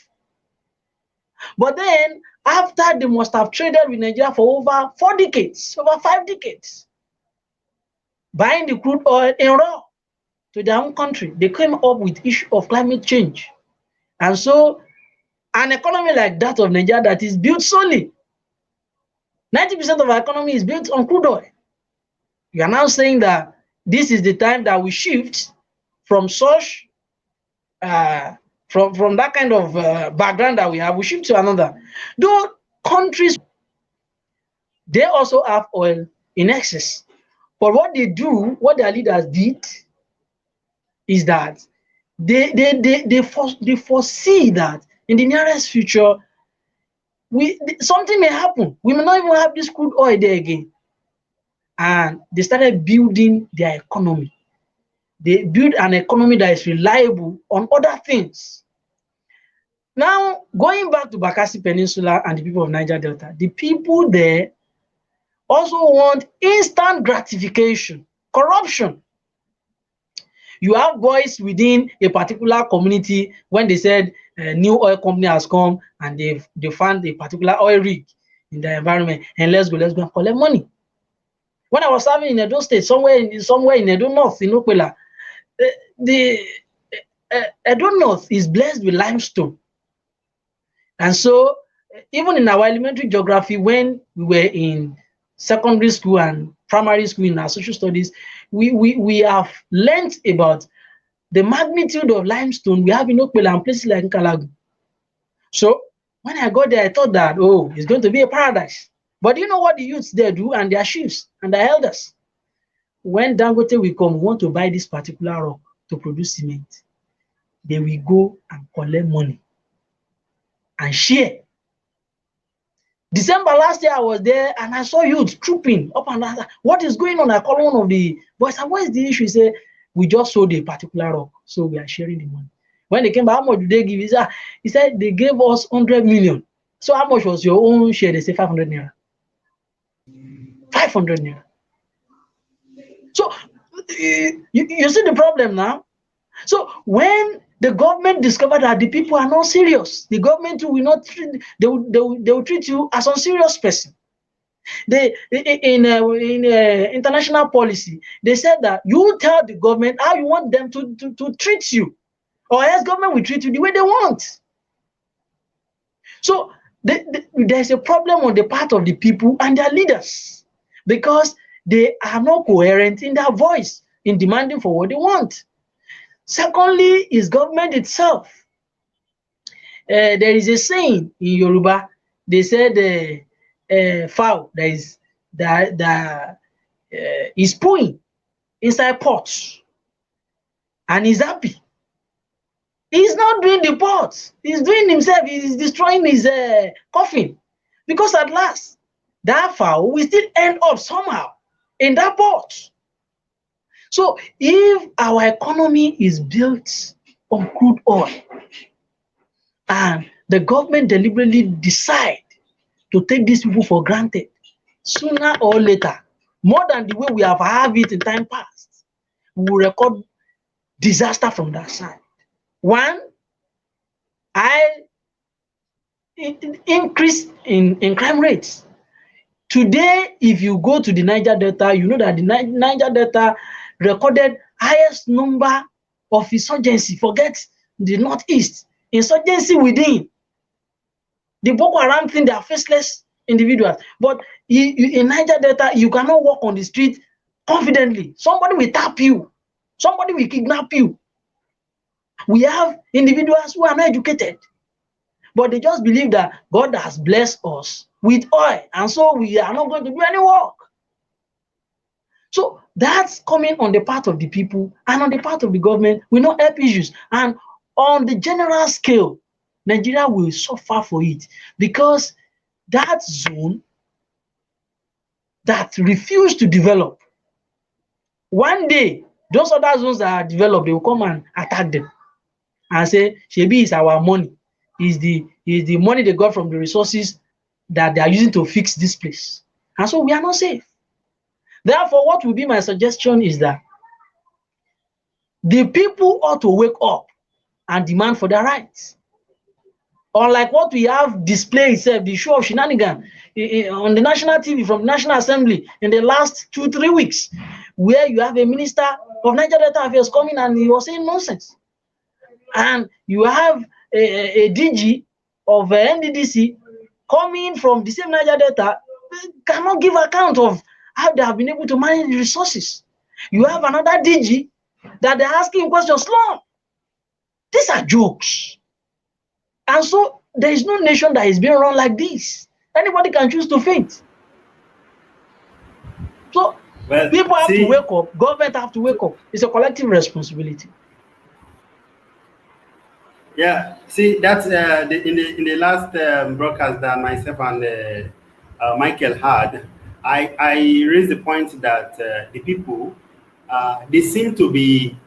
But then, after they must have traded with Nigeria for over 4 decades, over 5 decades, buying the crude oil in raw to their own country. They came up with issue of climate change. And so an economy like that of Nigeria that is built solely, 90% of our economy is built on crude oil. You are now saying that this is the time that we shift from such from that kind of background that we have, we shift to another. Though countries, they also have oil in excess, but what they do, what their leaders did, is that they foresee that in the nearest future something may happen. We may not even have this crude oil there again, and they started building their economy. They build an economy that is reliable on other things. Now, going back to Bakassi Peninsula and the people of Niger Delta, the people there also want instant gratification, corruption. You have boys within a particular community when they said a new oil company has come and they found a particular oil rig in the environment, and let's go and collect money. When I was serving in Edo State, somewhere in Edo North, in Okpela, the Edo North is blessed with limestone. And so, even in our elementary geography, when we were in secondary school and primary school in our social studies, we have learned about the magnitude of limestone we have in Okpela and places like Nkalagu. So, when I got there, I thought that, oh, it's going to be a paradise. But do you know what the youths there do, and their chiefs and their elders? When Dangote will come, want to buy this particular rock to produce cement, they will go and collect money and share. December last year, I was there and I saw youth trooping up and down. What is going on? I called one of the boys. What is the issue? He said, we just sold a particular rock, so we are sharing the money. When they came back, how much did they give? He said they gave us 100 million. So how much was your own share? They say 500 naira. 500 naira. So you see the problem now. So when the government discovered that the people are not serious, the government will not treat, they will treat you as a unserious person. In international policy, they said that you tell the government how you want them to treat you, or else government will treat you the way they want. So there's a problem on the part of the people and their leaders, because they are not coherent in their voice in demanding for what they want. Secondly, is government itself. There is a saying in Yoruba. They said fowl that is pooing inside pots and he's happy. He's not doing the pot. He's doing himself. He's destroying his coffin, because at last that fowl will still end up somehow in that pot. So if our economy is built on crude oil and the government deliberately decide to take these people for granted, sooner or later, more than the way we have had it in time past, we will record disaster from that side. One, increase in crime rates. Today, if you go to the Niger Delta, you know that the Niger Delta recorded highest number of insurgency. Forget the Northeast. Insurgency within. The Boko Haram thing, they are faceless individuals. But in Niger Delta, you cannot walk on the street confidently. Somebody will tap you. Somebody will kidnap you. We have individuals who are not educated, but they just believe that God has blessed us with oil, and so we are not going to do any work. So that's coming on the part of the people, and on the part of the government will not help issues. And on the general scale, Nigeria will suffer for it, because that zone that refused to develop, one day those other zones that are developed, they will come and attack them and say, Shebi is our money, is the money they got from the resources that they are using to fix this place. And so we are not safe. Therefore, what will be my suggestion is that the people ought to wake up and demand for their rights. Unlike what we have displayed itself, the show of shenanigans on the national TV from the National Assembly in the last 2-3 weeks, where you have a minister of Niger Delta Affairs coming and he was saying nonsense. And you have a DG of NDDC coming from the same Niger Delta, cannot give account of how they have been able to manage the resources. You have another DG that they're asking questions long. These are jokes. And so there is no nation that is being run like this. Anybody can choose to faint. So Well, people have see, to wake up. Government have to wake up. It's a collective responsibility. yeah, see that's in the last broadcast that myself and Michael had, I raised the point that the people they seem to be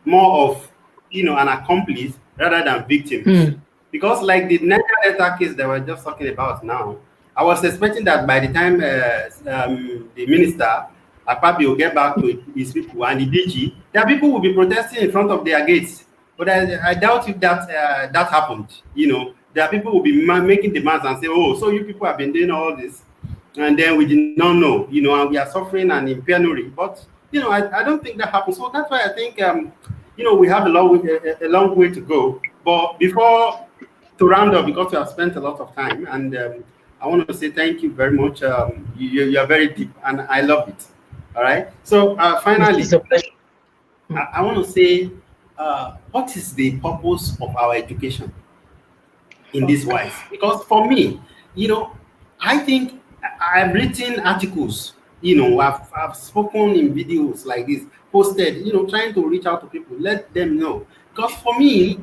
more of an accomplice rather than victims. Because like the Niger Delta case that we're just talking about now, I was expecting that by the time the minister probably will get back to his people and the DG, their people will be protesting in front of their gates. But I doubt if that happened. Their people will be making demands and say, "Oh, so you people have been doing all this, and then we did not know, and we are suffering and in penury." But I don't think that happens. So that's why I think we have a long way to go. But before to round up, because we have spent a lot of time, and I want to say thank you very much. You are very deep, and I love it. All right. So finally, It's a pleasure. I want to say, what is the purpose of our education in this wise? Because for me, I think I've written articles, I've spoken in videos like this, posted, trying to reach out to people, let them know. Because for me,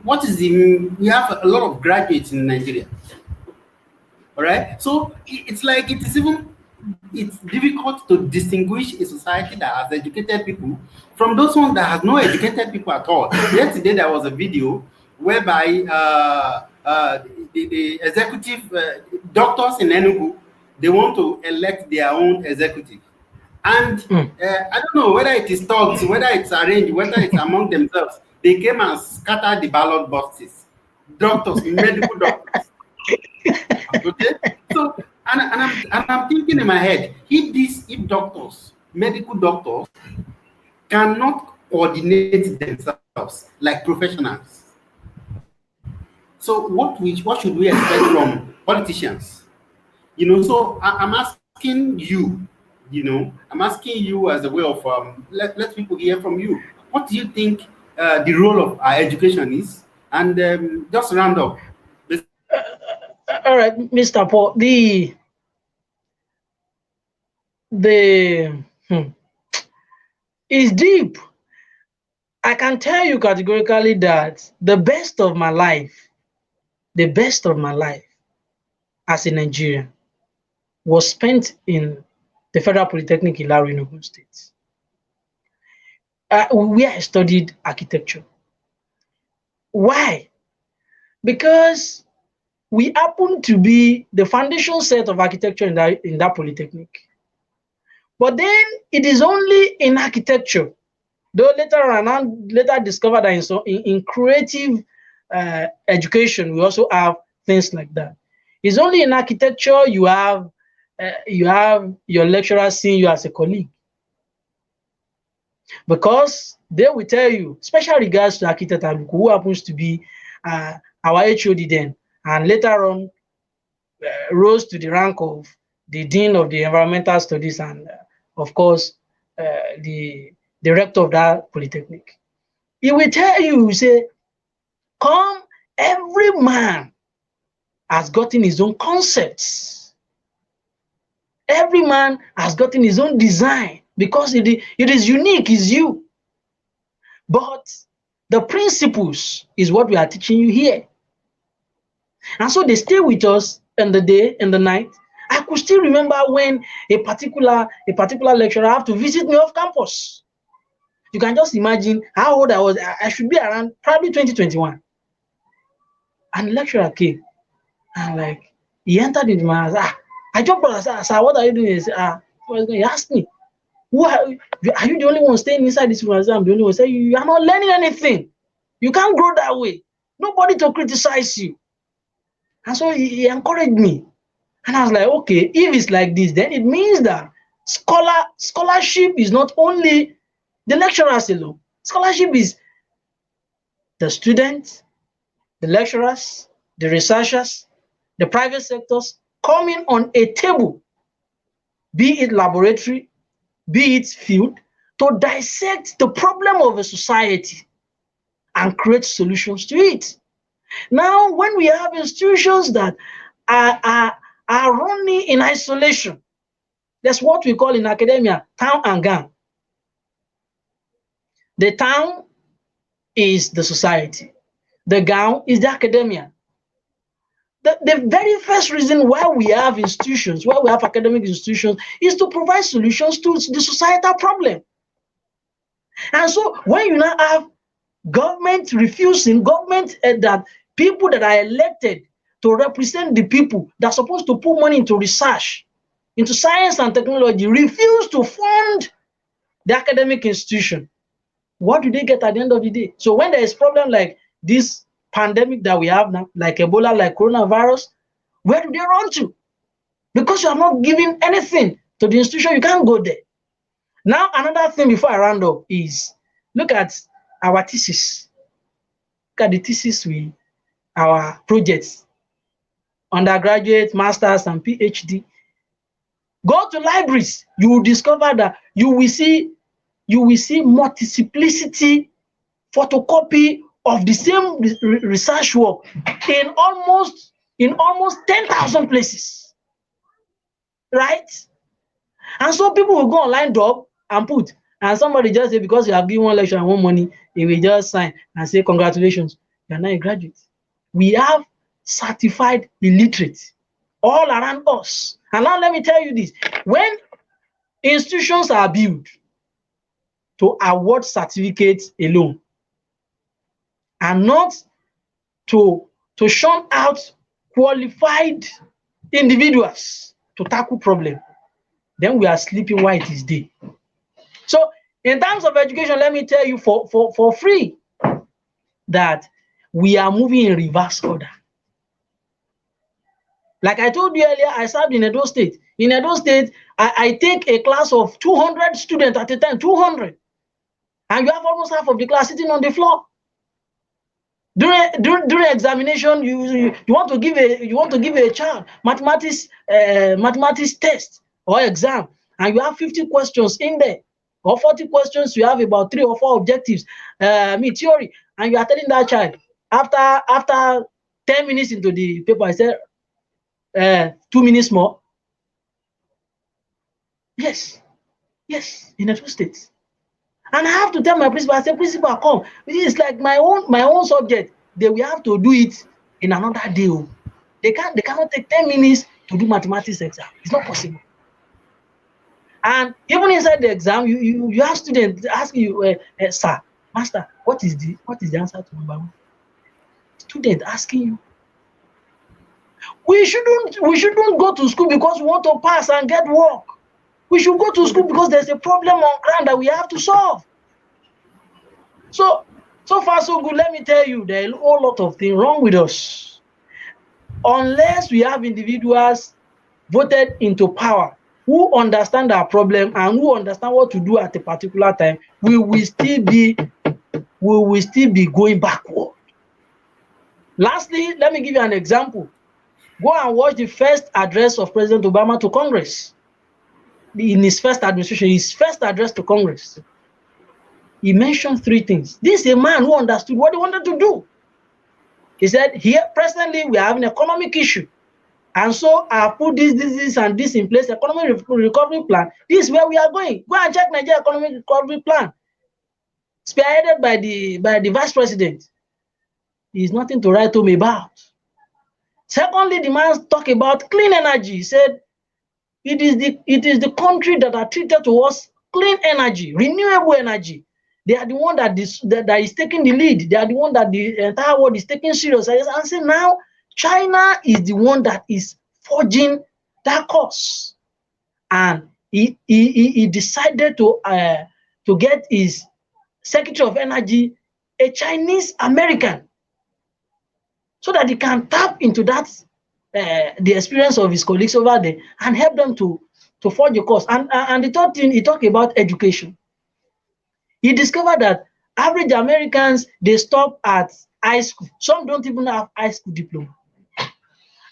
we have a lot of graduates in Nigeria. All right. So it's like it's difficult to distinguish a society that has educated people from those ones that has no educated people at all. Yesterday there was a video whereby the executive doctors in Enugu, they want to elect their own executive. And I don't know whether it is thugs, whether it's arranged, whether it's among themselves. They came and scattered the ballot boxes. Doctors, medical doctors. Okay, so and I'm thinking in my head, if doctors, medical doctors, cannot coordinate themselves like professionals, so what should we expect from politicians? So I'm asking you, I'm asking you as a way of let people hear from you. What do you think the role of our education is? And just round up. All right, Mr. Paul, the is deep. I can tell you categorically that the best of my life as a Nigerian was spent in the Federal Polytechnic in Ilaro in Ogun State, where I studied architecture. Why? Because we happen to be the foundation set of architecture in that polytechnic. But then it is only in architecture, though later on I discovered that in creative education we also have things like that. It's only in architecture you have your lecturer seeing you as a colleague, because they will tell you, special regards to architect who happens to be our HOD then, and later on rose to the rank of the Dean of the Environmental Studies and of course the rector of that polytechnic. He will tell you, say, come, every man has gotten his own concepts. Every man has gotten his own design because it is unique, is you. But the principles is what we are teaching you here. And so they stay with us in the day and the night. I could still remember when a particular lecturer had to visit me off campus. You can just imagine how old I was. I should be around probably 2021. And the lecturer came and he entered into my house. I jumped on and said, "Sir, what are you doing?" He said, he asked me, are you the only one staying inside this room? I said, I'm the only one. He said, you are not learning anything. You can't grow that way. Nobody to criticize you. And so he encouraged me. And I was like, okay, if it's like this, then it means that Scholarship is not only the lecturers alone. Scholarship is the students, the lecturers, the researchers, the private sectors coming on a table, be it laboratory, be it field, to dissect the problem of a society and create solutions to it. Now, when we have institutions that are running in isolation, that's what we call in academia town and gown. The town is the society. The gown is the academia. The very first reason why we have institutions, why we have academic institutions, is to provide solutions to the societal problem. And so when you now have government refusing, that people that are elected to represent the people that are supposed to put money into research, into science and technology, refuse to fund the academic institution, what do they get at the end of the day? So when there is problem like this pandemic that we have now, like Ebola, like coronavirus, where do they run to? Because you are not giving anything to the institution, you can't go there. Now, another thing before I round up is, look at our thesis. Look at the thesis our projects, undergraduate, masters, and PhD. Go to libraries, you will discover that you will see multiplicity photocopy of the same research work in almost 10,000 places, right? And so people will go online job and put, and somebody just say because you have given one lecture and one money, they will just sign and say congratulations, you are now a graduate. We have certified illiterates all around us. And now let me tell you this, when institutions are built to award certificates alone and not to shun out qualified individuals to tackle problem, then we are sleeping while it is day. So in terms of education, let me tell you for free that we are moving in reverse order. Like I told you earlier, I served in Edo State. In Edo State, I take a class of 200 students at a time, 200. And you have almost half of the class sitting on the floor. During examination, you want to give a child mathematics test or exam, and you have 50 questions in there, or 40 questions. You have about 3 or 4 objectives, theory, and you are telling that child after 10 minutes into the paper, I said 2 minutes more. Yes, in Edo State. And I have to tell my principal, I say, principal, come. It's like my own subject. They will have to do it in another day. They cannot take 10 minutes to do mathematics exam. It's not possible. And even inside the exam, you have students asking you, sir, master, what is the answer to number 1? Student asking you. We shouldn't go to school because we want to pass and get work. We should go to school because there's a problem on ground that we have to solve. So far so good. Let me tell you, there are a whole lot of things wrong with us. Unless we have individuals voted into power who understand our problem and who understand what to do at a particular time, we will still be going backward. Lastly, let me give you an example. Go and watch the first address of President Obama to Congress. In his first administration, his first address to Congress, he mentioned 3 things. This is a man who understood what he wanted to do. He said, here, presently, we have an economic issue. And so I put this and this in place, economic recovery plan. This is where we are going. Go and check Nigeria economic recovery plan, spearheaded by the vice president. There is nothing to write home about. Secondly, the man talked about clean energy. He said, it is the country that are treated towards clean energy, renewable energy. They are the one that is taking the lead. They are the one that the entire world is taking serious. And say now, China is the one that is forging that course. And he decided to get his Secretary of Energy a Chinese American, so that he can tap into that the experience of his colleagues over there and help them to to forge a course. And the third thing, he talked about education. He discovered that average Americans, they stop at high school. Some don't even have high school diploma.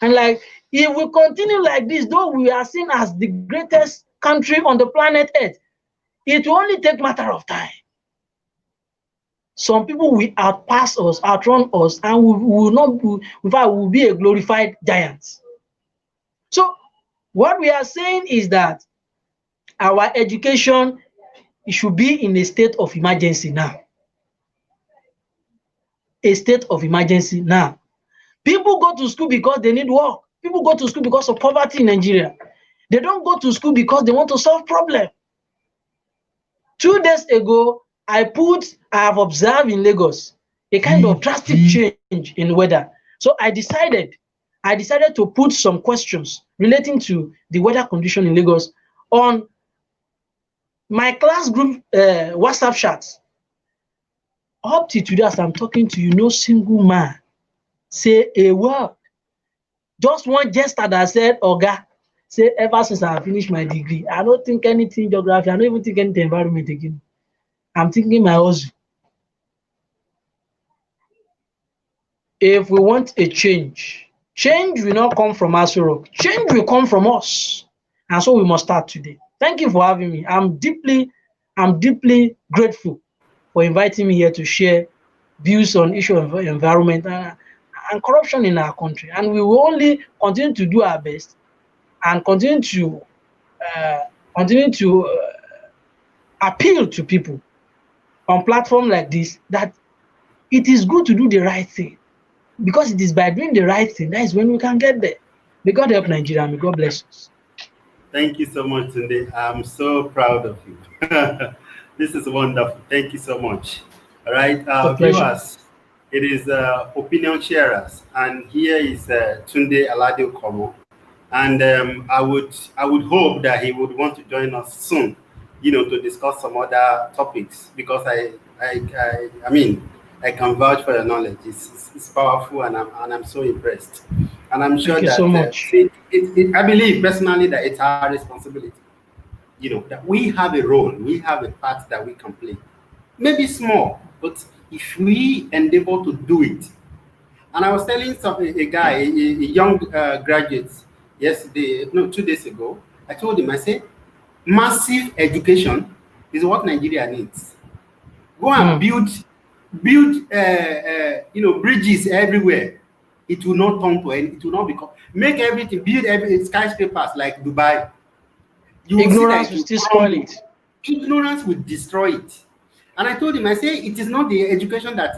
And like, if we continue like this, though we are seen as the greatest country on the planet Earth, it will only take matter of time. Some people will outpass us, outrun us, and we will not be, in fact, we will be a glorified giant. So what we are saying is that our education, it should be in a state of emergency now. A state of emergency now. People go to school because they need work. People go to school because of poverty in Nigeria. They don't go to school because they want to solve problems. 2 days ago, I have observed in Lagos a kind of drastic change in weather. So I decided to put some questions relating to the weather condition in Lagos on my class group WhatsApp chats. Up to today, as I'm talking to you, no single man say a word. Just one jester that said, Oga, say ever since I finished my degree, I don't think anything geography, I don't even think anything environment again. I'm thinking my hustle. If we want a change, change will not come from Aso. Change will come from us. And so we must start today. Thank you for having me. I'm deeply grateful for inviting me here to share views on issue of environment and corruption in our country. And we will only continue to do our best and continue to appeal to people on platforms like this that it is good to do the right thing, because it is by doing the right thing that is when we can get there. May God help Nigeria. May God bless us. Thank you so much, Tunde. I'm so proud of you. This is wonderful. Thank you so much. All right, viewers, it is opinion sharers, and here is Tunde Alade Okomo, and I would hope that he would want to join us soon, to discuss some other topics, because I mean, I can vouch for your knowledge. It's powerful, and I'm so impressed. And I'm sure that so much. I believe personally that it's our responsibility, that we have a role, we have a part that we can play. Maybe small, but if we endeavor to do it. And I was telling a guy, a young graduate, 2 days ago, I told him, I said, massive education is what Nigeria needs. Go and build bridges everywhere. It will not turn to any, it will not become, make everything, build skyscrapers like Dubai. Ignorance will still spoil it. Ignorance will destroy it. And I told him, I say, it is not the education that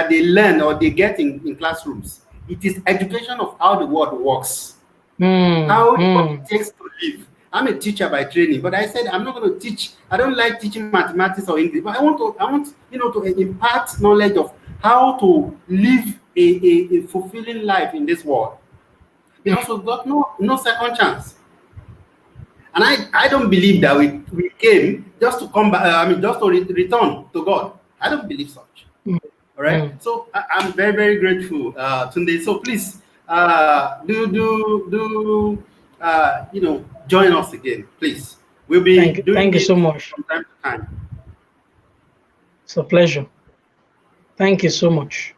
they learn or they get in classrooms. It is education of how the world works, how it takes to live. I'm a teacher by training, but I said I'm not going to teach. I don't like teaching mathematics or English, but I want to impart knowledge of how to live a fulfilling life in this world, because we've got no second chance. And I don't believe that we came just to come back, just to return to God. I don't believe such. All right. So I'm very, very grateful, Tunde. So please join us again, please. We'll be thank you so much from time to time. It's a pleasure. Thank you so much.